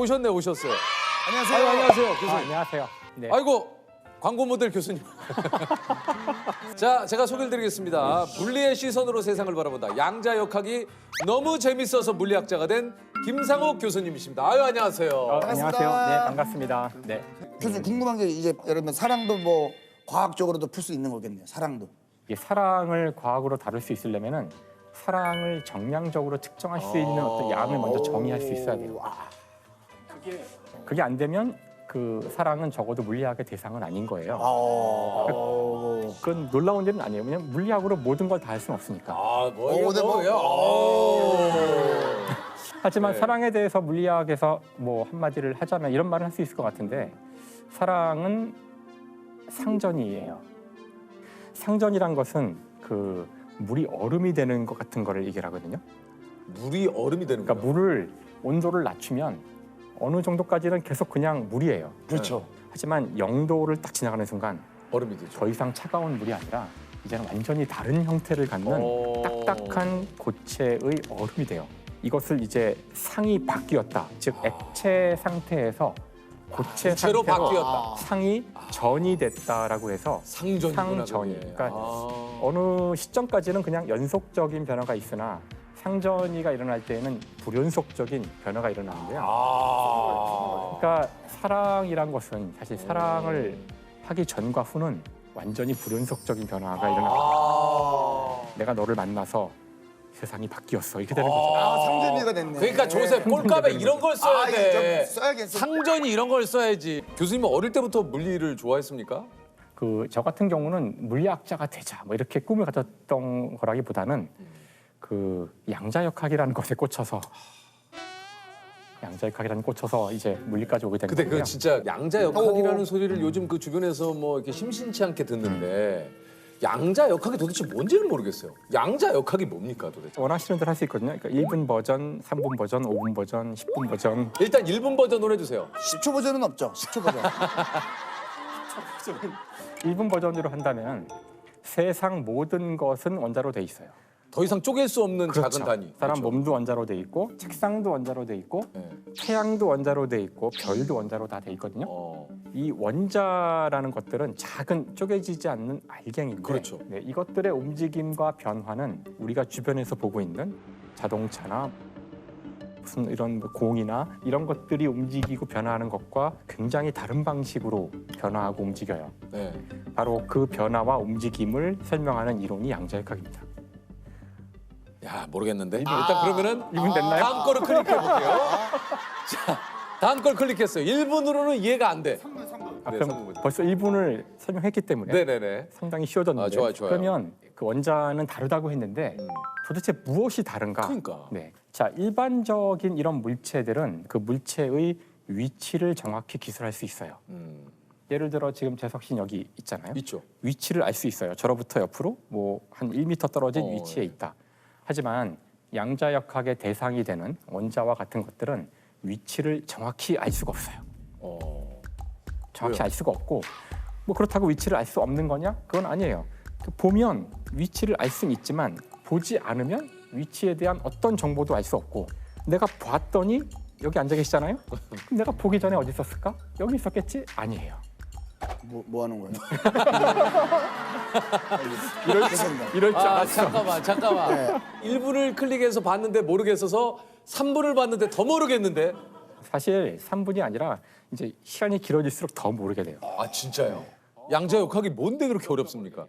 오셨네, 오셨어요. 안녕하세요. 아유, 안녕하세요, 교수님. 안녕하세요. 네. 아이고, 광고 모델 교수님. 자, 제가 소개를 드리겠습니다. 물리의 시선으로 세상을 바라본다. 양자 역학이 너무 재밌어서 물리학자가 된 김상욱 교수님이십니다. 아유, 안녕하세요. 안녕하세요. 네, 반갑습니다. 네. 교수님 궁금한 게 이제 여러분 사랑도 뭐 과학적으로도 풀 수 있는 거겠네요. 사랑도. 이게 사랑을 과학으로 다룰 수 있으려면은 사랑을 정량적으로 측정할 수 있는 어떤 양을 먼저 정의할 수 있어야 돼요. 그게 안 되면 그 사랑은 적어도 물리학의 대상은 아닌 거예요. 그건 놀라운 일은 아니에요. 왜냐면 물리학으로 모든 걸 다 할 수는 없으니까. 아, 뭐예요, 네, 뭐. 뭐예요? 하지만 네. 사랑에 대해서 물리학에서 뭐 한마디를 하자면 이런 말을 할 수 있을 것 같은데 사랑은 상전이에요. 상전이란 것은 그 물이 얼음이 되는 것 같은 거를 얘기를 하거든요. 물이 얼음이 되는 그러니까 거예요. 물을 온도를 낮추면 어느 정도까지는 계속 그냥 물이에요. 그렇죠. 하지만 0도를 딱 지나가는 순간 얼음이 되죠. 더 이상 차가운 물이 아니라 이제는 완전히 다른 형태를 갖는 딱딱한 고체의 얼음이 돼요. 이것을 이제 상이 바뀌었다. 즉 액체 상태에서 고체 고체로 상태로 바뀌었다. 상이 전이 됐다라고 해서 상전이구나. 상전이. 그게. 그러니까 어느 시점까지는 그냥 연속적인 변화가 있으나 상전이가 일어날 때에는 불연속적인 변화가 일어나는데요. 그러니까 사랑이란 것은 사실 사랑을 하기 전과 후는 완전히 불연속적인 변화가 일어납니다. 내가 너를 만나서 세상이 바뀌었어. 이렇게 되는 거죠. 상전이가 됐네. 그러니까 조셉 꼴값에 이런 걸 써야 돼. 써야겠어. 상전이 이런 걸 써야지. 교수님은 어릴 때부터 물리를 좋아했습니까? 그 저 같은 경우는 물리학자가 되자 뭐 이렇게 꿈을 가졌던 거라기보다는 그 양자역학이라는 것에 꽂혀서 이제 물리까지 오게 된 근데 거고요. 그 진짜 양자역학이라는 소리를 요즘 그 주변에서 뭐 이렇게 심심치 않게 듣는데 양자역학이 도대체 뭔지는 모르겠어요. 양자역학이 뭡니까 도대체? 원하시는 대로 할 수 있거든요. 그러니까 1분 버전, 3분 버전, 5분 버전, 10분 버전. 일단 1분 버전으로 해주세요. 10초 버전은 없죠. 10초 버전. 1분 버전으로 한다면 세상 모든 것은 원자로 돼 있어요. 더 이상 쪼갤 수 없는 작은 단위. 사람 그렇죠. 몸도 원자로 돼 있고 책상도 원자로 돼 있고 네. 태양도 원자로 돼 있고 별도 원자로 다 돼 있거든요. 이 원자라는 것들은 작은 쪼개지지 않는 알갱이인데 그렇죠. 네, 이것들의 움직임과 변화는 우리가 주변에서 보고 있는 자동차나 무슨 이런 뭐 공이나 이런 것들이 움직이고 변화하는 것과 굉장히 다른 방식으로 변화하고 움직여요. 네. 바로 그 변화와 움직임을 설명하는 이론이 양자역학입니다. 야 모르겠는데. 일단 그러면은 1분 됐나요? 다음 거를 클릭해 볼게요. 자, 다음 걸 클릭했어요. 1분으로는 이해가 안 돼. 아, 네, 그럼 3분. 벌써 1분을 설명했기 때문에 네네네. 상당히 쉬워졌는데 아, 좋아요, 좋아요. 그러면 그 원자는 다르다고 했는데 도대체 무엇이 다른가? 그러니까. 네. 자, 일반적인 이런 물체들은 그 물체의 위치를 정확히 기술할 수 있어요. 예를 들어 지금 재석 씨는 여기 있잖아요. 있죠. 위치를 알 수 있어요. 저로부터 옆으로 뭐 한 1m 떨어진 위치에 예. 있다. 하지만 양자역학의 대상이 되는 원자와 같은 것들은 위치를 정확히 알 수가 없어요. 정확히 왜요? 알 수가 없고 뭐 그렇다고 위치를 알 수 없는 거냐? 그건 아니에요. 보면 위치를 알 수는 있지만 보지 않으면 위치에 대한 어떤 정보도 알 수 없고 내가 봤더니 여기 앉아 계시잖아요? 그럼 내가 보기 전에 어디 있었을까? 여기 있었겠지? 아니에요. 뭐 하는 거예요? 이럴 줄 아 알았어. 잠깐만. 네. 1분을 클릭해서 봤는데 모르겠어서 3분을 봤는데 더 모르겠는데. 사실 3분이 아니라 이제 시간이 길어질수록 더 모르게 돼요. 아 진짜요? 양자역학이 뭔데 그렇게 어렵습니까?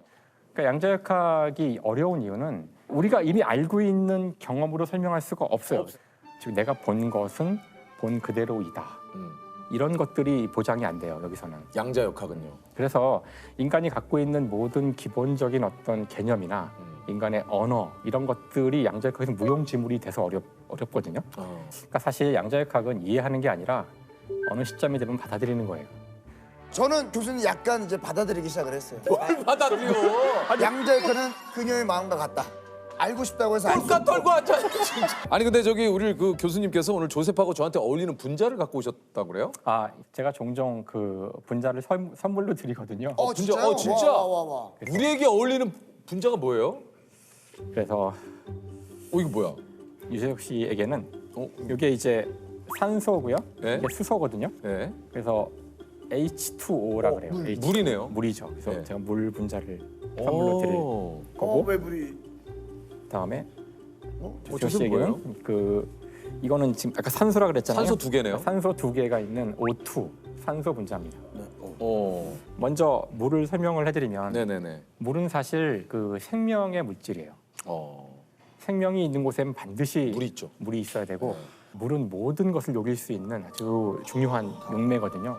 그러니까 양자역학이 어려운 이유는 우리가 이미 알고 있는 경험으로 설명할 수가 없어요. 즉 내가 본 것은 본 그대로이다. 이런 것들이 보장이 안 돼요. 여기서는. 양자역학은요. 그래서 인간이 갖고 있는 모든 기본적인 어떤 개념이나 인간의 언어 이런 것들이 양자역학에서 무용지물이 돼서 어렵거든요. 그러니까 사실 양자역학은 이해하는 게 아니라 어느 시점이 되면 받아들이는 거예요. 저는 교수님 약간 이제 받아들이기 시작을 했어요. 뭘 받아들여? 양자역학은 그녀의 마음과 같다. 알고 싶다고 해서 알 수 꼴까 없고. 떨고 앉아. 진짜. 아니 근데 저기 우리 그 교수님께서 오늘 조셉하고 저한테 어울리는 분자를 갖고 오셨다고 그래요? 아, 제가 종종 그 분자를 선물로 드리거든요. 진짜요? 진짜? 와. 우리에게 어울리는 분자가 뭐예요? 그래서 이거 뭐야? 유재석 씨에게는 이게 이제 산소고요. 네. 이게 수소거든요. 네. 그래서 H2O라 그래요. H. 물이네요. 물이죠. 그래서 네. 제가 물 분자를 선물로 드릴 거고 왜 물이? 그다음에 저게 조 씨에게는 이거는 지금 아까 산소라 그랬잖아요. 산소 2개네요. 산소 2개가 있는 O2 산소 분자입니다. 어. 먼저 물을 설명을 해드리면 네네네. 물은 사실 그 생명의 물질이에요. 어. 생명이 있는 곳엔 반드시 물이 있죠. 물이 있어야 되고 물은 모든 것을 녹일 수 있는 아주 중요한 용매거든요.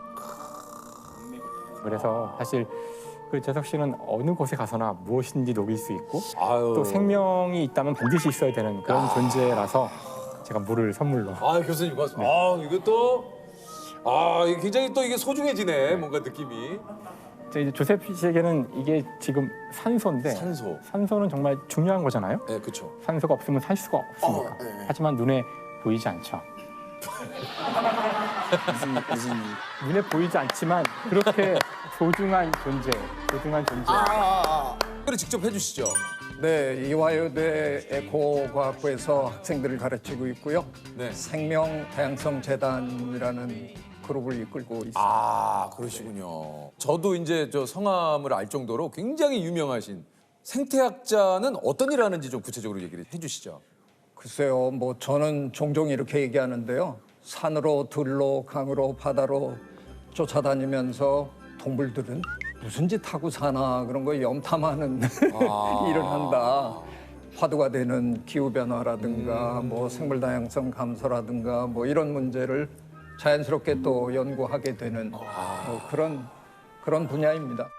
그래서 사실 그 재석 씨는 어느 곳에 가서나 무엇인지 녹일 수 있고 아유. 또 생명이 있다면 반드시 있어야 되는 그런 존재라서 제가 물을 선물로. 아 교수님 고맙습니다. 아 이것도 이게 굉장히 또 이게 소중해지네 뭔가 느낌이. 이제 조셉 씨에게는 이게 지금 산소인데 산소. 산소는 정말 중요한 거잖아요. 네 그렇죠. 산소가 없으면 살 수가 없으니까. 하지만 눈에 보이지 않죠. 무슨 눈에 보이지 않지만 그렇게 소중한 존재. 그래 직접 해주시죠. 네, 이화여대 에코과학부에서 학생들을 가르치고 있고요. 네. 생명 다양성 재단이라는 그룹을 이끌고 있습니다. 아 그러시군요. 저도 이제 저 성함을 알 정도로 굉장히 유명하신 생태학자는 어떤 일 하는지 좀 구체적으로 얘기를 해주시죠. 글쎄요, 뭐 저는 종종 이렇게 얘기하는데요. 산으로 들로 강으로 바다로 쫓아다니면서 동물들은 무슨 짓 하고 사나 그런 거 염탐하는 일을 한다. 화두가 되는 기후 변화라든가 뭐 생물 다양성 감소라든가 뭐 이런 문제를 자연스럽게 또 연구하게 되는 뭐 그런 분야입니다.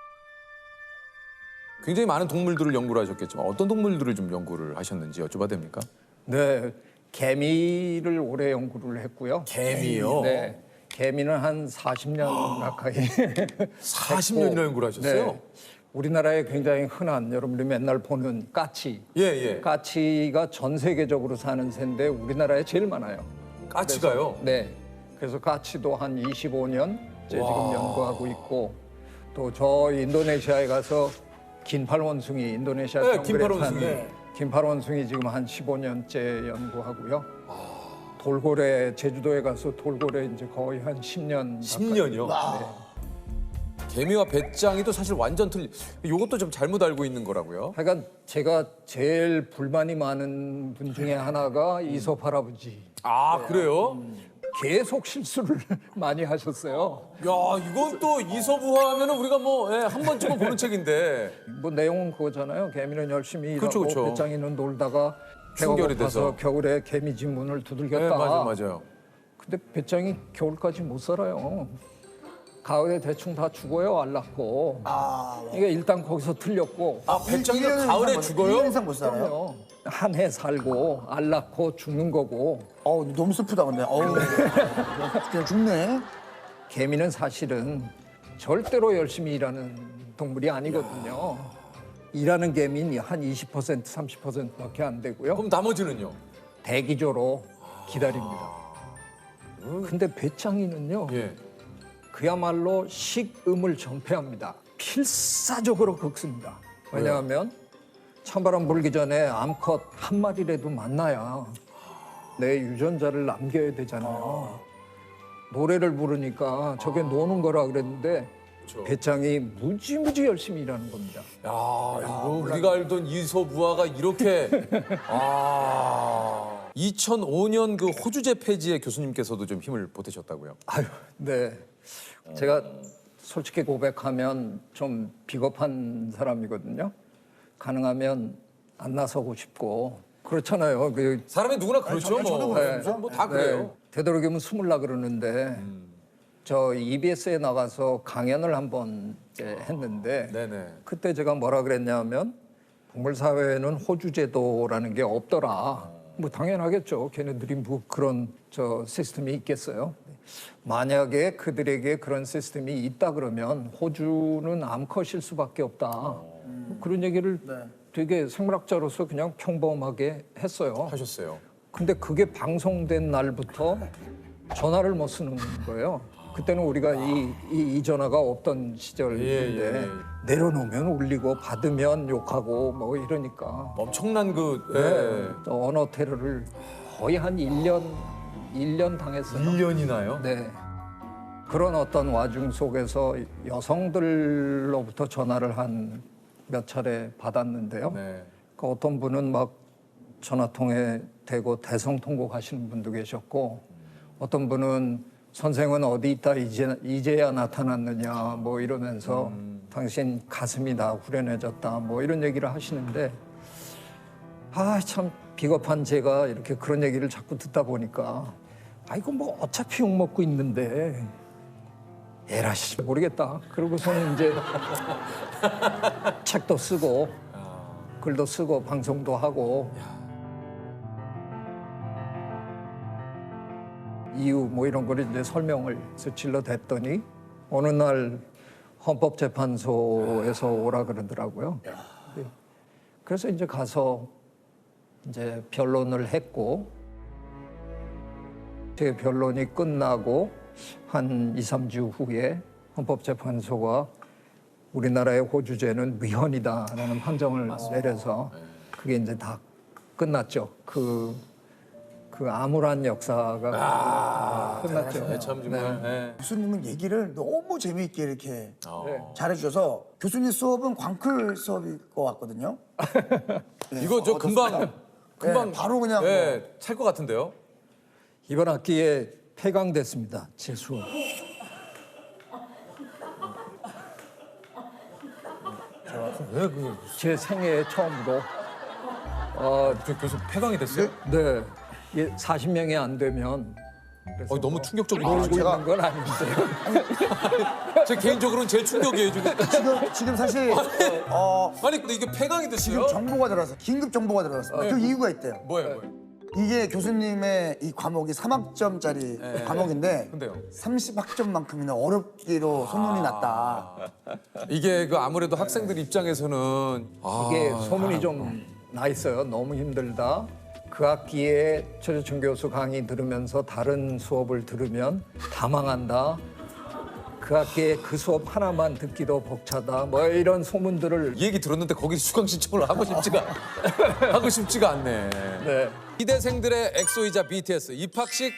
굉장히 많은 동물들을 연구를 하셨겠지만 어떤 동물들을 좀 연구를 하셨는지 여쭤봐도 됩니까? 네, 개미를 오래 연구를 했고요. 개미요? 네, 개미는 한 40년 가까이 40년이나 연구를 하셨어요? 네, 우리나라에 굉장히 흔한 여러분들이 맨날 보는 까치. 예. 까치가 전 세계적으로 사는 새인데 우리나라에 제일 많아요. 까치가요? 네. 그래서 까치도 한 25년째 지금 연구하고 있고 또 저 인도네시아에 가서 긴팔 원숭이 인도네시아 네, 정글에 긴팔 사는 원숭이. 긴팔 원숭이 지금 한 15년째 연구하고요. 돌고래 제주도에 가서 돌고래 이제 거의 한 10년. 10년이요? 네. 개미와 배짱이도 사실 완전 틀린. 이것도 좀 잘못 알고 있는 거라고요? 하여간 제가 제일 불만이 많은 분 중에 하나가 이솝 할아버지. 아 그래요? 계속 실수를 많이 하셨어요. 야 이건 또 이서부화하면은 우리가 뭐 한 번쯤은 보는 책인데. 뭐 내용은 그거잖아요. 개미는 열심히 일하고 그쵸, 그쵸. 배짱이는 놀다가 배가 충결이 고파서 돼서. 겨울에 개미집 문을 두들겼다. 네 맞아요. 근데 배짱이 겨울까지 못 살아요. 가을에 대충 다 죽어요, 알 낳고. 그러니까 일단 거기서 틀렸고. 배짱이가 가을에 죽어요? 1년 이상 못 살아요? 한 해 살고 알 낳고 죽는 거고. 너무 슬프다 근데. 그냥 죽네. 개미는 사실은 절대로 열심히 일하는 동물이 아니거든요. 일하는 개미는 한 20%, 30%밖에 안 되고요. 그럼 나머지는요? 대기조로 기다립니다. 근데 배짱이는요. 예. 그야말로 식음을 전폐합니다. 필사적으로 긁습니다. 왜냐하면 찬바람 불기 전에 암컷 한 마리라도 만나야 내 유전자를 남겨야 되잖아요. 노래를 부르니까 저게 노는 거라 그랬는데 배짱이 무지무지 열심히 일하는 겁니다. 야 이거 우리가 알던 이서부화가 이렇게. 2005년 그 호주제 폐지에 교수님께서도 좀 힘을 보태셨다고요? 아유, 네. 제가 솔직히 고백하면 좀 비겁한 사람이거든요. 가능하면 안 나서고 싶고 그렇잖아요. 사람이 누구나 그렇죠. 저도 뭐. 그래요. 뭐다 그래요. 되도록이면 숨으려 그러는데 저 EBS에 나가서 강연을 한번 했는데 네네. 그때 제가 뭐라 그랬냐면 동물사회에는 호주제도라는 게 없더라. 뭐 당연하겠죠. 걔네들이 뭐 그런 저 시스템이 있겠어요. 만약에 그들에게 그런 시스템이 있다 그러면 호주는 암컷일 수밖에 없다. 뭐 그런 얘기를 되게 생물학자로서 그냥 평범하게 했어요. 하셨어요. 근데 그게 방송된 날부터 전화를 못 쓰는 거예요. 그때는 우리가 이 전화가 없던 시절인데 예. 내려놓으면 울리고 받으면 욕하고 뭐 이러니까 엄청난 그 언어 테러를 거의 한 1년 1년 당했어요. 1년이나요? 네. 그런 어떤 와중 속에서 여성들로부터 전화를 한 몇 차례 받았는데요. 네. 그 어떤 분은 막 전화통에 대고 대성통곡 하시는 분도 계셨고, 어떤 분은 선생은 어디 있다 이제야 나타났느냐 뭐 이러면서 당신 가슴이 다 후련해졌다 뭐 이런 얘기를 하시는데, 아 참 비겁한 제가 이렇게 그런 얘기를 자꾸 듣다 보니까 이거 뭐 어차피 욕먹고 있는데 에라씨 모르겠다. 그러고서는 이제 책도 쓰고 글도 쓰고 방송도 하고 이유 뭐 이런 거를 이제 설명을 질러 댔더니 어느 날 헌법재판소에서 오라 그러더라고요. 네. 그래서 이제 가서 이제 변론을 했고, 제 변론이 끝나고 한 2, 3주 후에 헌법재판소가 우리나라의 호주제는 위헌이다라는 판정을 내려서 그게 이제 다 끝났죠. 그 암울한 역사가 끝났죠. 참 정말. 네. 교수님은 얘기를 너무 재미있게 이렇게 네. 잘해주셔서 교수님 수업은 광클 수업일 것 같거든요. 이거 저 금방 바로 그냥 찰 것 같은데요? 이번 학기에 폐강됐습니다. 제 수업. 왜 그 제 생애 처음으로. 교수 폐강이 됐어요? 네. 40명이 안 되면 너무 충격적이네요. 놀고 있는 건 아닌데. 제 개인적으로는 제일 충격이에요 지금. 지금 사실 아니 근데 이게 폐강이 지금 됐어요? 정보가 들어서 긴급 정보가 들어갔습니다. 그 이유가 있대요. 뭐예요? 이게 교수님의 이 과목이 3학점짜리 과목인데 근데요? 30학점만큼이나 어렵기로 소문이 났다. 이게 그 아무래도 학생들 입장에서는 이게 소문이 좀 나 있어요. 너무 힘들다. 그 학기에 최재춘 교수 강의 들으면서 다른 수업을 들으면 다 망한다. 그 학기에 그 수업 하나만 듣기도 벅차다. 뭐 이런 소문들을. 이 얘기 들었는데 거기 수강 신청을 하고 싶지가 않네. 네. 이대생들의 엑소이자 BTS 입학식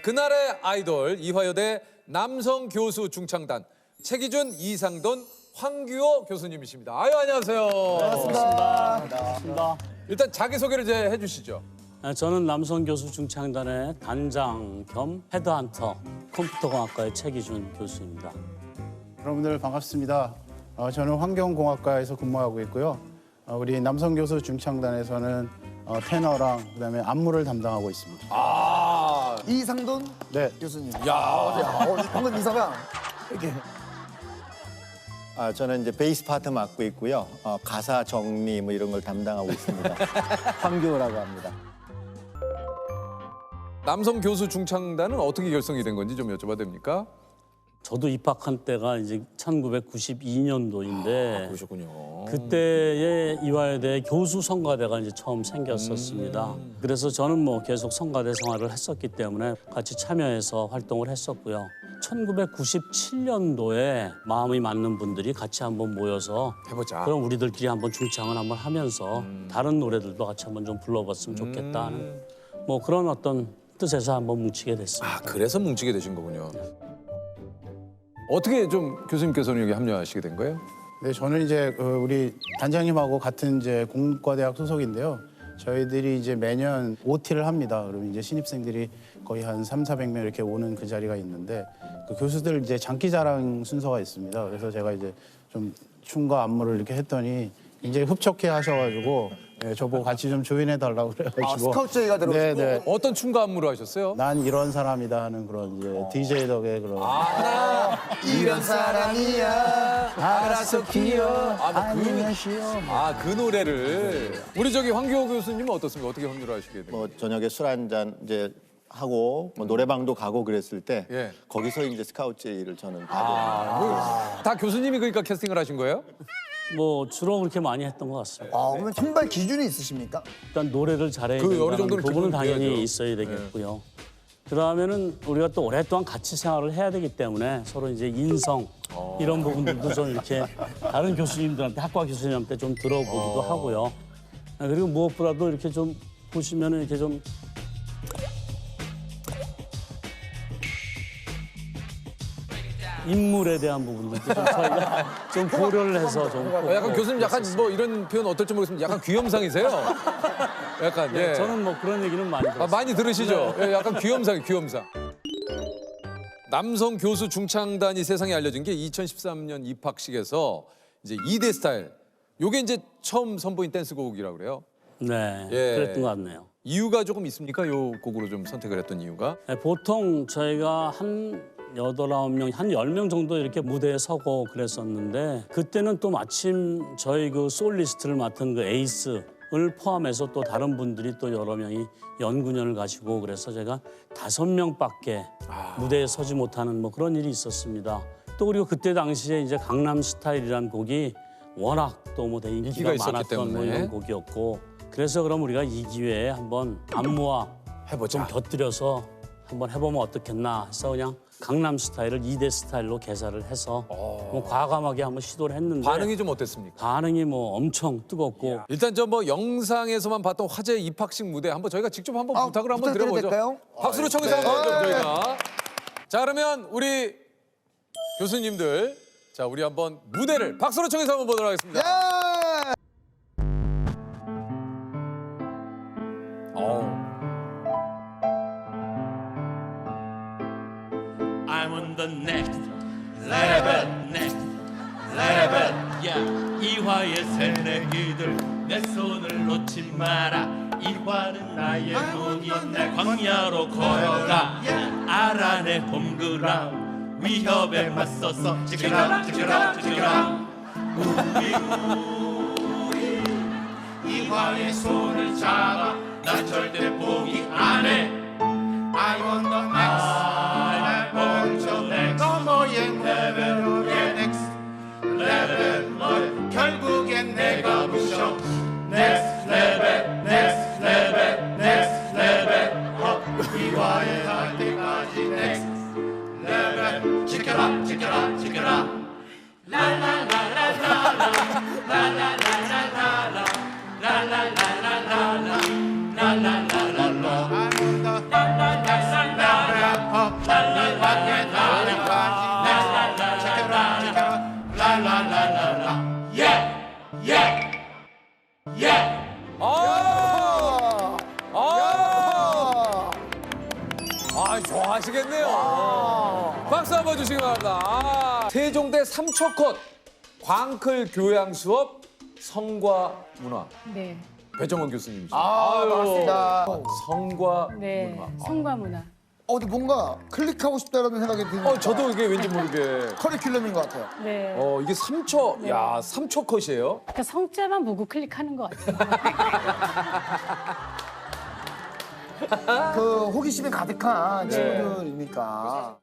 그날의 아이돌 이화여대 남성 교수 중창단 최기준, 이상돈, 황규호 교수님이십니다. 아유 안녕하세요. 반갑습니다. 일단 자기 소개를 이제 해주시죠. 저는 남성 교수 중창단의 단장 겸 헤드헌터 컴퓨터공학과의 최기준 교수입니다. 여러분들 반갑습니다. 저는 환경공학과에서 근무하고 있고요. 우리 남성 교수 중창단에서는 테너랑 그다음에 안무를 담당하고 있습니다. 이상돈 네. 교수님. 야, 방금 이사가 이렇게 저는 이제 베이스 파트 맡고 있고요. 가사 정리 뭐 이런 걸 담당하고 있습니다. 황교라고 합니다. 남성 교수 중창단은 어떻게 결성이 된 건지 좀 여쭤봐도 됩니까? 저도 입학한 때가 이제 1992년도인데 그러셨군요. 그때에 이화여대 교수 성가대가 이제 처음 생겼었습니다. 그래서 저는 뭐 계속 성가대 생활을 했었기 때문에 같이 참여해서 활동을 했었고요. 1997년도에 마음이 맞는 분들이 같이 한번 모여서 해보자. 그럼 우리들끼리 한번 중창을 한번 하면서 다른 노래들도 같이 한번 좀 불러봤으면 좋겠다 하는 뭐 그런 어떤 뜻에서 한번 뭉치게 됐습니다. 그래서 뭉치게 되신 거군요. 어떻게 좀 교수님께서는 여기 합류하시게 된 거예요? 네, 저는 이제 우리 단장님하고 같은 이제 공과대학 소속인데요. 저희들이 이제 매년 OT를 합니다. 그러면 이제 신입생들이 거의 한 300~400명 이렇게 오는 그 자리가 있는데 그 교수들 이제 장기자랑 순서가 있습니다. 그래서 제가 이제 좀 춤과 안무를 이렇게 했더니 굉장히 흡족해 하셔가지고 저보고 같이 좀 조인해 달라고 그래가지고 스카우트 제의가 들어오고 네네. 어떤 춤과 안무를 하셨어요? 난 이런 사람이다 하는 그런 이제 DJ 덕의 그런 이런 사람이야 알아서 키워 아니면 쉬어 그 노래를 우리 저기 황교호 교수님은 어떻습니까? 어떻게 합류를 하시게 된 거예요? 뭐 저녁에 술 한잔 이제 하고 뭐 노래방도 가고 그랬을 때 예. 거기서 이제 스카우트 제의를 저는 받은. 다 교수님이 그러니까 캐스팅을 하신 거예요? 뭐 주로 그렇게 많이 했던 것 같습니다. 그러면 선발 기준이 있으십니까? 일단 노래를 잘해야 그 어느 된다는 정도는 부분은 기본이 당연히 돼야죠. 있어야 되겠고요. 그다음에는 우리가 또 오랫동안 같이 생활을 해야 되기 때문에 서로 이제 인성 이런 부분들도 좀 이렇게 다른 교수님들한테 학과 교수님한테 좀 들어보기도 하고요. 그리고 무엇보다도 이렇게 좀 보시면은 이렇게 좀 인물에 대한 부분들도 좀 저희가 좀 고려를 해서 좀. 약간 교수님 약간 뭐 이런 표현 어떨지 모르겠습니다. 약간 귀염상이세요? 약간 예. 저는 뭐 그런 얘기는 많이 들었어요. 많이 들으시죠? 예, 약간 귀염상이 귀염상. 남성 교수 중창단이 세상에 알려진 게 2013년 입학식에서 이제 2대 스타일. 요게 이제 처음 선보인 댄스곡이라고 그래요. 네, 예. 그랬던 것 같네요. 이유가 조금 있습니까? 요 곡으로 좀 선택을 했던 이유가? 네, 보통 저희가 한 8, 9명, 한 10명 정도 이렇게 무대에 서고 그랬었는데 그때는 또 마침 저희 그 솔리스트를 맡은 그 에이스를 포함해서 또 다른 분들이 또 여러 명이 연구년을 가시고 그래서 제가 5명밖에 무대에 서지 못하는 뭐 그런 일이 있었습니다. 또 그리고 그때 당시에 이제 강남 스타일이라는 곡이 워낙 또 뭐 인기가 인기가 있었기 많았던 뭐 때문에. 이런 곡이었고 그래서 그럼 우리가 이 기회에 한번 안무와 해보자. 좀 곁들여서 한번 해보면 어떻겠나 해서 그냥 강남 스타일을 2대 스타일로 개사를 해서 뭐 과감하게 한번 시도를 했는데 반응이 좀 어땠습니까? 반응이 뭐 엄청 뜨겁고 일단 저 뭐 영상에서만 봤던 화제 입학식 무대 한번 저희가 직접 한번 부탁을 한번 부탁드려도 드려보죠. 될까요? 박수로 청해서 한번 좀 저희가. 자 그러면 우리 교수님들 자 우리 한번 무대를 박수로 청해서 한번 보도록 하겠습니다. I'm on the next level, next level. Yeah, 이화의 새내기들 내 손을 놓지 마라. 이화는 나의 무기, 내 광야로 걸어가. 아란의 홈그라운드 위협에 맞서서 지켜라, 지켜라, 지켜라. 우리 이화의 손을 잡아. 난 절대 포기 안 해. I want the next. I want the next. 너머의 레벨, next level. 결국엔 내가 부셔. Next level, next level, next level. 이와에 갈 때까지 next level. 지켜라, 지켜라, 지켜라. 라라라라라라, 라라라라라라, 라라라라라라, 라라라라라. 좋아하시겠네요. 박수 한번 주시기 바랍니다. 세종대 삼초컷 광클 교양 수업 성과 문화 네, 배정원 교수님이시죠. 반갑습니다. 성과 네, 문화. 성과 문화. 근데 뭔가 클릭하고 싶다라는 생각이 드니까 저도 이게 왠지 모르게 커리큘럼인 것 같아요. 네, 이게 3초 야 3초 컷이에요. 그러니까 성자만 보고 클릭하는 것 같아요. 그 호기심이 가득한 친구들이니까.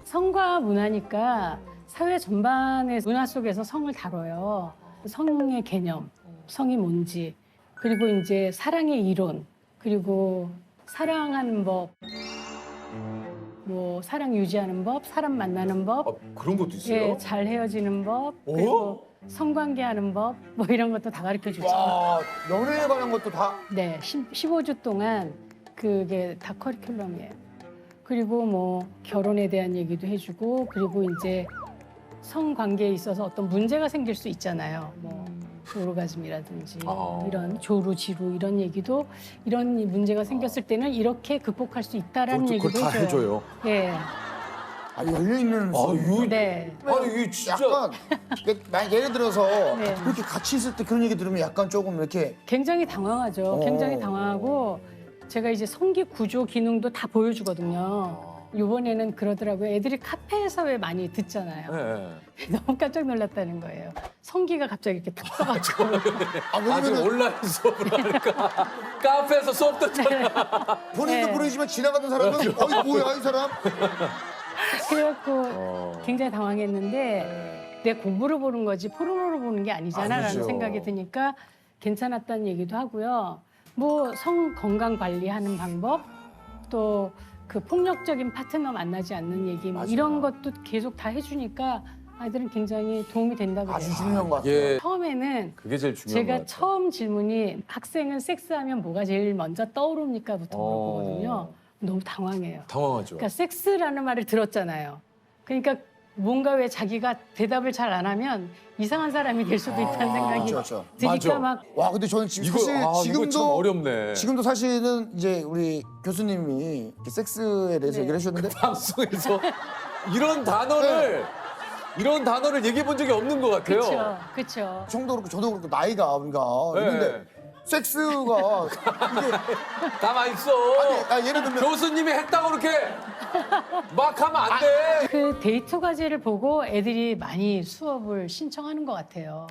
성과 문화니까 사회 전반의 문화 속에서 성을 다뤄요. 성의 개념, 성이 뭔지, 그리고 이제 사랑의 이론, 그리고 사랑하는 법, 뭐 사랑 유지하는 법, 사람 만나는 법, 그런 것도 있어요. 예, 잘 헤어지는 법, 그리고 성관계하는 법, 뭐 이런 것도 다 가르쳐 주죠. 와, 연애에 관한 것도 다. 네, 15주 동안 그게 다 커리큘럼이에요. 그리고 뭐 결혼에 대한 얘기도 해주고, 그리고 이제 성관계에 있어서 어떤 문제가 생길 수 있잖아요. 뭐 오르가즘이라든지 이런 조루, 지루 이런 얘기도 이런 문제가 생겼을 때는 이렇게 극복할 수 있다라는 그걸 얘기도 다 해줘요. 해줘요. 예, 열려있는 네. 이게 진짜 약간 예를 들어서 네. 이렇게 같이 있을 때 그런 얘기 들으면 약간 조금 이렇게 굉장히 당황하죠. 굉장히 당황하고 제가 이제 성기 구조 기능도 다 보여주거든요. 이번에는 그러더라고요. 애들이 카페에서 왜 많이 듣잖아요. 네. 너무 깜짝 놀랐다는 거예요. 성기가 갑자기 이렇게 탁 떠가지고. 아직 온라인 수업을 하니까 카페에서 수업 듣잖아. 본인도 네. 모르지만 지나가는 사람은 어이 뭐야 이 사람. 그래갖고 굉장히 당황했는데 내 공부를 보는 거지 포르노를 보는 게 아니잖아라는 아니죠. 생각이 드니까 괜찮았다는 얘기도 하고요. 뭐 성 건강 관리하는 방법, 또 그 폭력적인 파트너 만나지 않는 얘기, 뭐 이런 것도 계속 다 해주니까 아이들은 굉장히 도움이 된다고 그래요. 아주 중요한 것 같아요. 예, 처음에는 그게 제일 중요한 것 제가 같아요. 처음 질문이 학생은 섹스하면 뭐가 제일 먼저 떠오릅니까?부터 물어보거든요. 너무 당황해요. 당황하죠. 그러니까 섹스라는 말을 들었잖아요. 그러니까 뭔가 왜 자기가 대답을 잘 안 하면 이상한 사람이 될 수도 있다는 생각이 그렇죠. 드니까 맞아. 막 와 근데 저는 지금 이거 사실 이거 참 지금도 어렵네. 지금도 사실은 이제 우리 교수님이 이렇게 섹스에 대해서 얘기를 해주셨는데 방송에서 이런 단어를 얘기해 본 적이 없는 것 같아요. 그렇죠, 그렇죠. 형도 그렇고 저도 그렇고 나이가 그러니까 네. 있는데 섹스가 이게 가만 있어. 예를 들면 교수님이 했다고 그렇게 막 하면 안 돼. 그 데이트 과제를 보고 애들이 많이 수업을 신청하는 것 같아요.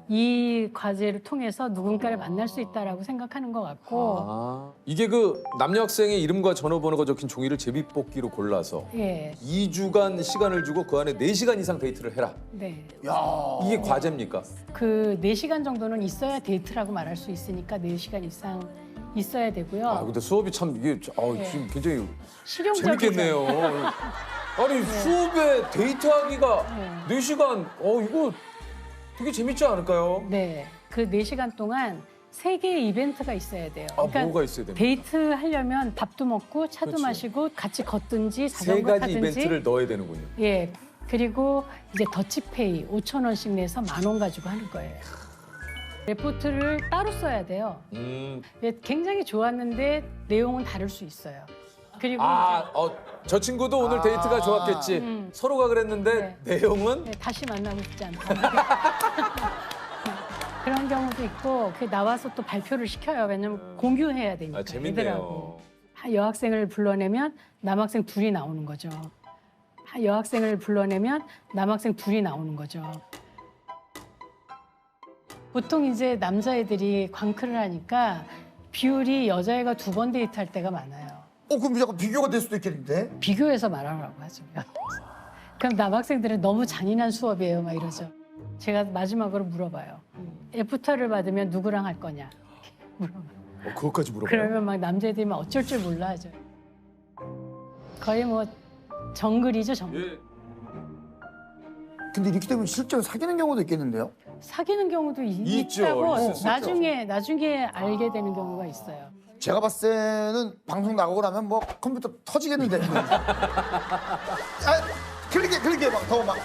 이 과제를 통해서 누군가를 만날 수 있다라고 생각하는 것 같고, 이게 그 남녀 학생의 이름과 전화번호가 적힌 종이를 제비뽑기로 골라서 예, 2주간 시간을 주고 그 안에 4시간 이상 데이트를 해라. 네. 이게 과제입니까? 그 4시간 정도는 있어야 데이트라고 말할 수 있으니까 4시간 이상 있어야 되고요. 아 근데 수업이 참 이게 지금 굉장히 실용적이죠. 재밌겠네요. 아니 수업에 데이트하기가 네. 4시간 이거 되게 재밌지 않을까요? 네, 그 4시간 동안 3개의 이벤트가 있어야 돼요. 뭐가 있어야 됩니까? 데이트 하려면 밥도 먹고 차도 그렇지. 마시고 같이 걷든지 세 자전거 가지 타든지. 이벤트를 넣어야 되는군요. 예. 그리고 이제 더치페이 5,000원씩 내서 10,000원 가지고 하는 거예요. 레포트를 따로 써야 돼요. 예, 굉장히 좋았는데 내용은 다를 수 있어요. 그리고 저 친구도 오늘 데이트가 좋았겠지. 서로가 그랬는데 내용은 네, 다시 만나고 싶지 않다. 그런 경우도 있고 그 나와서 또 발표를 시켜요. 왜냐면 공유해야 되니까. 재밌네요. 애들하고. 여학생을 불러내면 남학생 둘이 나오는 거죠. 여학생을 불러내면 남학생 둘이 나오는 거죠. 보통 이제 남자애들이 광클을 하니까 비율이 여자애가 2번 데이트할 때가 많아요. 그럼 약간 비교가 될 수도 있겠는데? 비교해서 말하라고 하죠. 그럼 남학생들은 너무 잔인한 수업이에요, 막 이러죠. 제가 마지막으로 물어봐요. 애프터를 받으면 누구랑 할 거냐? 물어봐요. 그것까지 물어봐요. 그러면 막 남자애들이 막 어쩔 줄 몰라 하죠. 거의 뭐 정글이죠, 정글. 근데 이렇게 되면 실제로 사귀는 경우도 있겠는데요? 사귀는 경우도 있죠. 있다고 있을 수 나중에 알게 되는 경우가 있어요. 제가 봤을 때는 방송 나가고 나면 뭐 컴퓨터 터지겠는데. 클릭해 막 더 막.